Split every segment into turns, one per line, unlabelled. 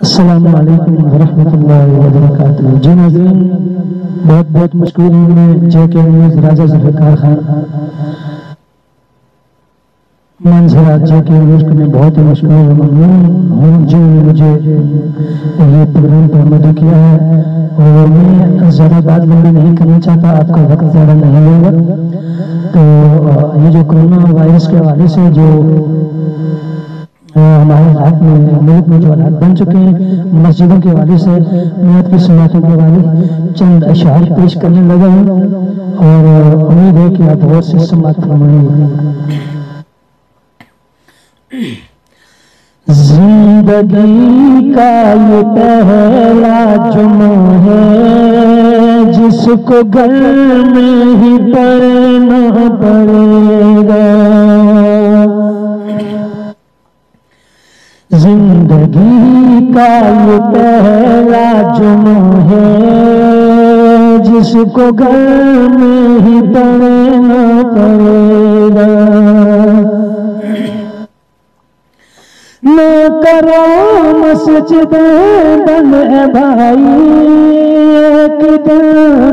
अस्सलामु अलैकुम वरहमतुल्लाहि वबरकातुहू। जी नाज़रीन, बहुत बहुत मशकूर हूँ मैं JK न्यूज़ राजा ज़ुल्फ़िकार खान मानसरा JK न्यूज़ को मैं बहुत ही मशकूर और ममनून हूँ जिन्होंने मुझे ये प्रोग्राम पर मदद किया है। और मैं ज़्यादा बात लंबी नहीं करना चाहता, आपका वक्त ज़्यादा नहीं लेगा। तो ये जो कोरोना वायरस के हवाले से जो हमारे हाथ में मुल्क में जो हालात बन चुके हैं, मस्जिदों के हवाले से मैं आपकी सुन्नतों के हवाले चंद अशआर पेश करने लगा हूँ और उम्मीद है कि आप गौर से समाअत फरमाएंगे। जिंदगी का ये पहला जुमा है जिसको घर में ही पढ़ना पड़ेगा। जिंदगी का ये पहला जुमा है जिसको घर में ही पढ़ना पड़ेगा। न करो मस्जिद बन भाई, एक दिन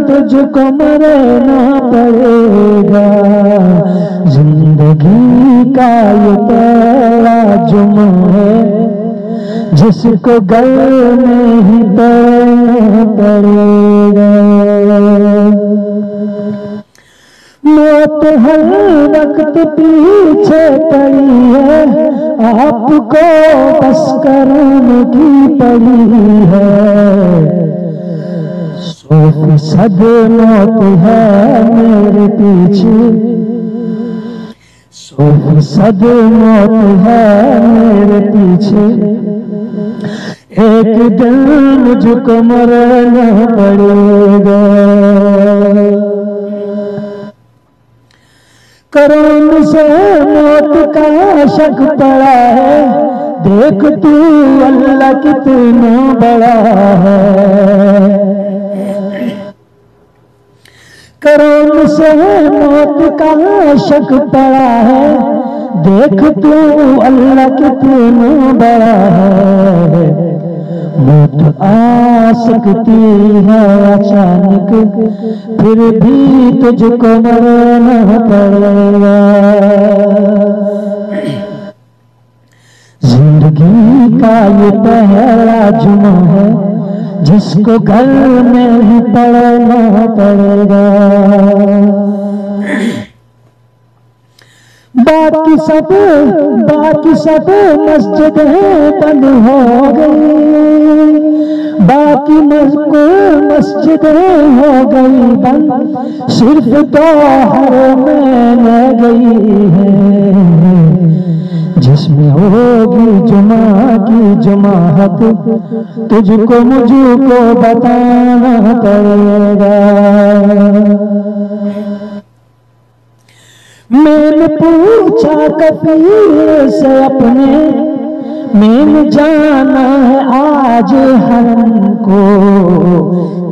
तुझको मरना पड़ेगा। जिंदगी का ये पहला जुमा है जिसको घर में ही पढ़ना पड़ेगा। मौत हर वक्त पीछे पड़ी है, आपको बस करने की पड़ी है। 100% मौत है मेरे पीछे, 100% मौत है मेरे पीछे। एक दिन मुझको मरना पड़ेगा। कोरोना से मौत का शक पड़ा है, देख तू अल्लाह कितना बड़ा है। कोरोना से मौत का शक पड़ा है, देख तू अल्लाह कितना बड़ा है। मौत आ सकती है अचानक, फिर भी तुझको मरना पड़ेगा। जिंदगी का ये पहला जुमा है जिसको घर में ही पढ़ना पड़ेगा। बाकी सब मस्जिदें बंद हो गई, बाकी मस्जिदें हो गई बंद, सिर्फ तो हर में रह गई है जिसमें होगी जुमा की जुमाहत, तुझको मुझको बताना पड़ेगा। मैंने पूछा कफीर से अपने, मैंने जाना है आज हरम को,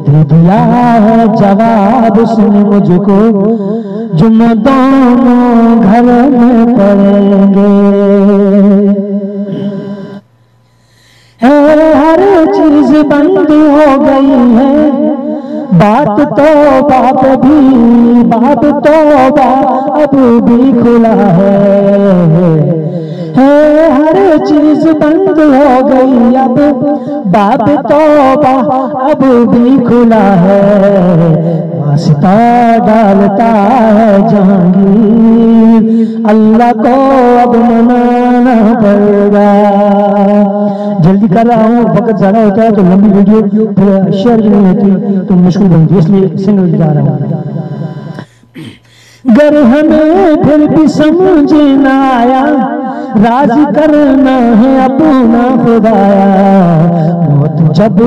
दे दिया है जवाब उसने मुझको, जुम्मा दोनों घर में पड़ेंगे। हर चीज बंद हो गई है, बात तो बाप अब भी खुला है। हर चीज बंद हो गई अब, बाप तौबा अब भी खुला है। वास्ता डालता है जहांगीर, अल्लाह को अब मनाना पड़ेगा। जल्दी कर रहा हूँ, वक्त ज्यादा होता है तो लंबी वीडियो फिर शेयर भी नहीं होती तो मुश्किल बनती है, इसलिए सिंगल जा रहा हूँ। गर हमें फिर भी समझ न आया, राजी करना है अपना खुदाया। मौत जब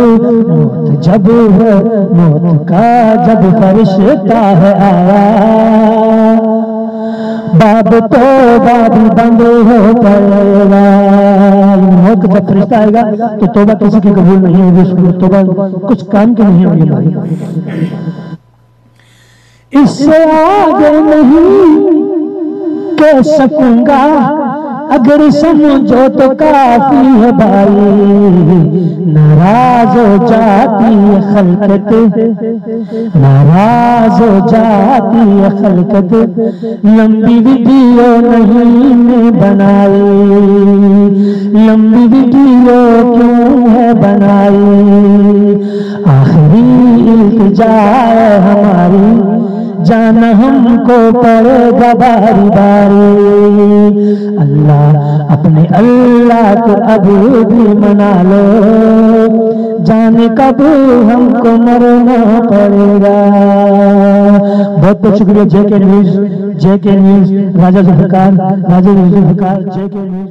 है, मौत का जब फरिश्ता है आया, बाब तौबा भी बंद हो पड़ेगा। मौत का जब फरिश्ता आएगा तो तौबा किसी की कबूल नहीं होगी, उसको तौबा कुछ काम की नहीं होगी भाई। इससे आगे नहीं कह सकूंगा, अगर समझो तो काफी है भाई। नाराज हो जाती है खलकत, नाराज हो जाती है खलकत, लंबी वीडियो नहीं मैं बनाई, लंबी वीडियो क्यों है बनाई, आखिरी इल्तिजा है हमारी, जान हमको पड़ेगा बारी बारी। अल्लाह अपने अल्लाह को अभी भी मना लो, जाने कब हमको मरना पड़ेगा। बहुत बहुत शुक्रिया। जेके न्यूज, राजा जुल्फिकार, जेके न्यूज।